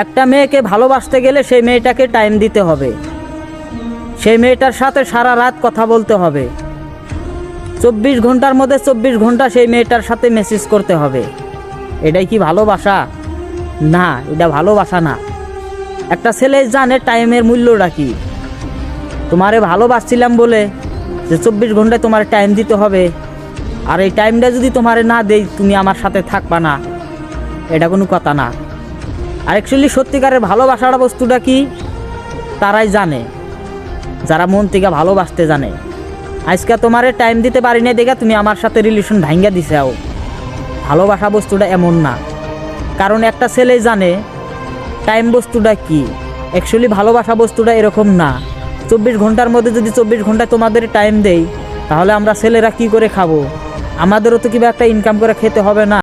একটা মেয়েকে ভালোবাসতে গেলে সেই মেয়েটাকে টাইম দিতে হবে, সেই মেয়েটার সাথে সারা রাত কথা বলতে হবে, 24 ঘন্টার মধ্যে 24 ঘন্টা সেই মেয়েটার সাথে মেসেজ করতে হবে। এটাই কি ভালোবাসা? না, এটা ভালোবাসা না। একটা ছেলে জানে টাইমের মূল্যটা কি। তোমারে ভালোবাসছিলাম বলে যে 24 ঘন্টায় তোমার টাইম দিতে হবে, আর এই টাইমটা যদি তোমারে না দেই তুমি আমার সাথে থাকবা না, এটা কোনো কথা না। আর অ্যাকচুয়ালি সত্যিকারের ভালোবাসার বস্তুটা কি তারাই জানে, যারা মন থেকে ভালোবাসতে জানে। আজকে তোমারে টাইম দিতে পারি না দেখে তুমি আমার সাথে রিলেশন ভাঙ্গা দিছাও, ভালোবাসা বস্তুটা এমন না। কারণ একটা ছেলে জানে টাইম বস্তুটা কি। অ্যাকচুয়ালি ভালোবাসা বস্তুটা এরকম না। 24 ঘন্টার মধ্যে যদি 24 ঘন্টায় তোমাদের টাইম দেই, তাহলে আমরা ছেলেরা কি করে খাবো? আমাদেরও তো কিবা একটা ইনকাম করে খেতে হবে না?